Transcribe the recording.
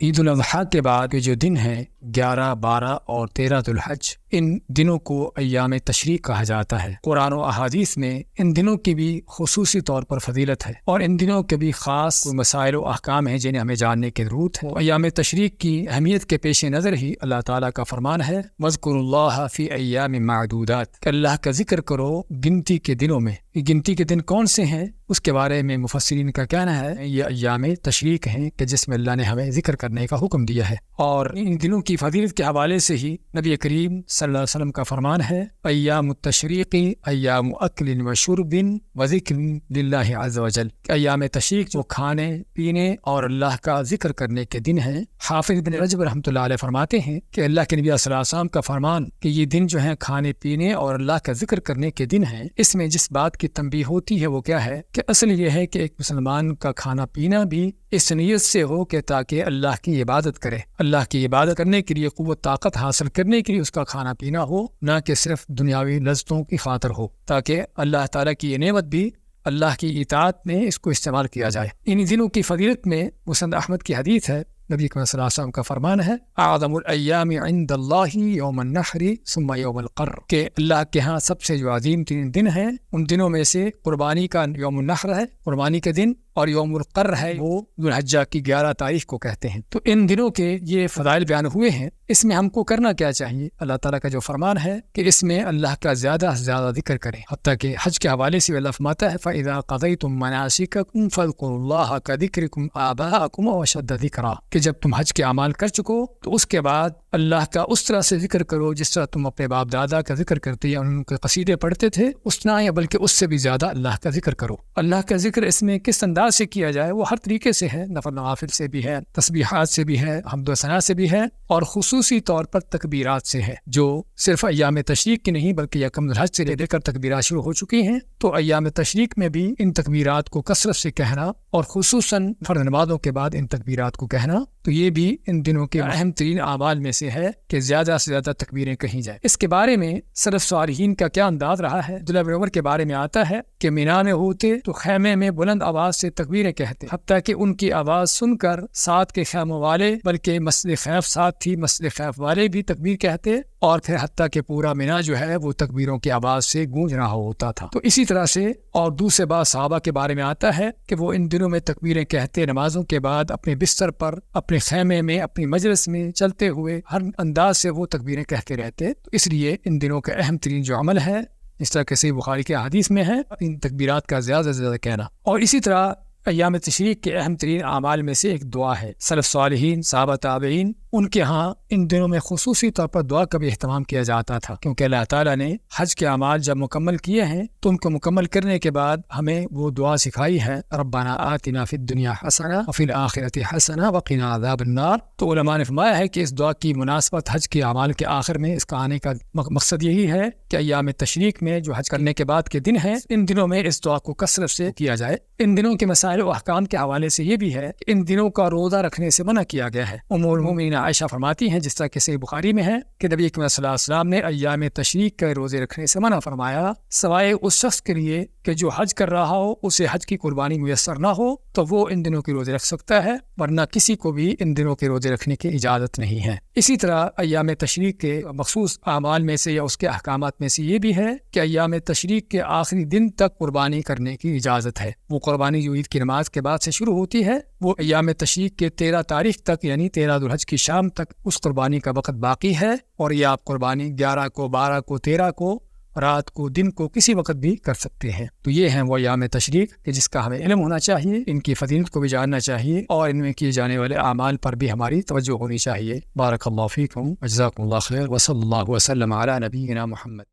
عید الاضحیٰ کے بعد کے جو دن ہیں 11، 12 اور 13 ذو الحج، ان دنوں کو ایام تشریق کہا جاتا ہے۔ قرآن و احادیث میں ان دنوں کی بھی خصوصی طور پر فضیلت ہے اور ان دنوں کے بھی خاص مسائل و احکام ہیں جنہیں ہمیں جاننے کی ضرورت ہے۔ ایام تشریق کی اہمیت کے پیش نظر ہی اللہ تعالیٰ کا فرمان ہے وَاذْكُرُوا اللَّهَ فِي أَيَّامٍ مَّعْدُودَاتٍ، کہ اللہ کا ذکر کرو گنتی کے دنوں میں۔ یہ گنتی کے دن کون سے ہیں اس کے بارے میں مفسرین کا کہنا ہے یہ ایام تشریق ہیں کہ جس میں اللہ نے ہمیں ذکر کرنے کا حکم دیا ہے، اور ان دنوں کی فضیلت کے حوالے سے ہی نبی کریم صلی اللہ علیہ وسلم کا فرمان ہے ایام التشریق ایام اکل و شرب و ذکر للہ عز وجل، کہ ایام تشریق جو کھانے پینے اور اللہ کا ذکر کرنے کے دن ہیں۔ حافظ بن رجب رحمۃ اللہ علیہ فرماتے ہیں کہ اللہ کے نبی صلی اللہ علیہ وسلم کا فرمان کہ یہ دن جو ہیں کھانے پینے اور اللہ کا ذکر کرنے کے دن ہیں، اس میں جس بات کی تنبیہ ہوتی ہے وہ کیا ہے کہ اصل یہ ہے کہ ایک مسلمان کا کھانا پینا بھی اس نیت سے ہو کہ تاکہ اللہ کی عبادت کرے، اللہ کی عبادت کرنے کے لیے قوت طاقت حاصل کرنے کے لیے اس کا کھانا پینا ہو، نہ کہ صرف دنیاوی لذتوں کی خاطر ہو، تاکہ اللہ تعالیٰ کی یہ نعمت بھی اللہ کی اطاعت میں اس کو استعمال کیا جائے۔ ان دنوں کی فضیلت میں مسند احمد کی حدیث ہے، نبی صلی اللہ علیہ وسلم کا فرمان ہے اعظم الایام عند اللہ یوم النحر ثم یوم القر، کہ اللہ کے ہاں سب سے جو عظیم ترین دن ہے ان دنوں میں سے قربانی کا یوم النحر ہے، قربانی کے دن، اور یوم القر ہے وہ ذو الحجہ کی 11 تاریخ کو کہتے ہیں۔ تو ان دنوں کے یہ فضائل بیان ہوئے ہیں، اس میں ہم کو کرنا کیا چاہیے؟ اللہ تعالیٰ کا جو فرمان ہے کہ اس میں اللہ کا زیادہ سے زیادہ ذکر کریں، حتیٰ کہ حج کے حوالے سے اللہ فرماتا ہے فَإِذَا قَضَيْتُم مَّنَاسِكَكُمْ فَاذْكُرُوا اللَّهَ كَذِكْرِكُمْ آبَاءَكُمْ وَأَشَدَّ ذِكْرًا، کہ جب تم حج کے اعمال کر چکو تو اس کے بعد اللہ کا اس طرح سے ذکر کرو جس طرح تم اپنے باپ دادا کا ذکر کرتے یا ان کے قصیدے پڑھتے تھے، اس نہ یا بلکہ اس سے بھی زیادہ اللہ کا ذکر کرو۔ اللہ کا ذکر اس میں کس انداز سے کیا جائے وہ ہر طریقے سے ہے، نفل نوافل سے بھی ہے، تسبیحات سے بھی ہے، حمد و ثنا سے بھی ہے، اور خصوصی طور پر تکبیرات سے ہے، جو صرف ایام تشریق کی نہیں بلکہ یکم ذو الحج سے لے کر تکبیرات شروع ہو چکی ہیں۔ تو ایام تشریق میں بھی ان تکبیرات کو کثرت سے کہنا اور خصوصاً فرض نمازوں کے بعد ان تکبیرات کو کہنا، تو یہ بھی ان دنوں کے اہم ترین اعمال میں سے ہے کہ زیادہ سے زیادہ تکبیریں کہیں جائیں۔ اس کے بارے میں سلف صالحین کا کیا انداز رہا ہے؟ عبداللہ بن عمر کے بارے میں آتا ہے کہ مینا میں ہوتے تو خیمے میں بلند آواز سے تکبیریں کہتے، حتیٰ کہ ان کی آواز سن کر ساتھ کے خیموں والے، بلکہ مسجد خیف ساتھ تھی، مسجد خیف والے بھی تکبیر کہتے، اور پھر حتیٰ کہ پورا مینا جو ہے وہ تکبیروں کی آواز سے گونج رہا ہوتا تھا۔ تو اسی طرح سے اور دوسرے بعض صحابہ کے بارے میں آتا ہے کہ وہ ان دنوں میں تکبیریں کہتے، نمازوں کے بعد اپنے بستر پر، اپنے خیمے میں، اپنی مجلس میں چلتے ہوئے ہر انداز سے وہ تکبیریں کہتے رہتے۔ تو اس لیے ان دنوں کا اہم ترین جو عمل ہے، اس طرح کہ صحیح بخاری کے حدیث میں ہے، ان تکبیرات کا زیادہ سے زیادہ کہنا۔ اور اسی طرح ایام تشریق کے اہم ترین اعمال میں سے ایک دعا ہے۔ سلف صالحین، صحابہ تابعین، ان کے ہاں ان دنوں میں خصوصی طور پر دعا کا بھی اہتمام کیا جاتا تھا، کیونکہ اللہ تعالیٰ نے حج کے اعمال جب مکمل کیے ہیں تو ان کو مکمل کرنے کے بعد ہمیں وہ دعا سکھائی ہے ربنا آتنا فی الدنیا حسنہ وفی الآخرۃ حسنہ وقنا عذاب النار۔ تو علماء نے فرمایا ہے کہ اس دعا کی مناسبت حج کے اعمال کے آخر میں اس کا آنے کا مقصد یہی ہے کہ ایام تشریق میں جو حج کرنے کے بعد کے دن ہیں، ان دنوں میں اس دعا کو کثرت سے کیا جائے۔ ان دنوں کے مسائل و احکام کے حوالے سے یہ بھی ہے کہ ان دنوں کا روزہ رکھنے سے منع کیا گیا ہے۔ ام المؤمنین عائشہ فرماتی ہیں، جس طرح کہ صحیح بخاری میں ہے، کہ نبی کریم صلی اللہ علیہ وسلم نے ایام تشریق کے روزے رکھنے سے منع فرمایا، سوائے اس شخص کے لیے کہ جو حج کر رہا ہو، اسے حج کی قربانی میسر نہ ہو تو وہ ان دنوں کے روزے رکھ سکتا ہے، ورنہ کسی کو بھی ان دنوں کے روزے رکھنے کی اجازت نہیں ہے۔ اسی طرح ایام تشریق کے مخصوص اعمال میں سے یا اس کے احکامات میں سے یہ بھی ہے کہ ایام تشریق کے آخری دن تک قربانی کرنے کی اجازت ہے۔ وہ قربانی جو عید کی نماز کے بعد سے شروع ہوتی ہے، وہ ایام تشریق کے 13 تاریخ تک یعنی 13 ذو الحج کی شام تک اس قربانی کا وقت باقی ہے، اور یہ آپ قربانی 11 کو، 12 کو، 13 کو، رات کو، دن کو، کسی وقت بھی کر سکتے ہیں۔ تو یہ ہیں وہ ایام تشریق کہ جس کا ہمیں علم ہونا چاہیے، ان کی فضیلت کو بھی جاننا چاہیے، اور ان میں کیے جانے والے اعمال پر بھی ہماری توجہ ہونی چاہیے۔ بارک اللہ فیکم، جزاکم اللہ خیر، وصلی اللہ وسلم علی نبینا محمد۔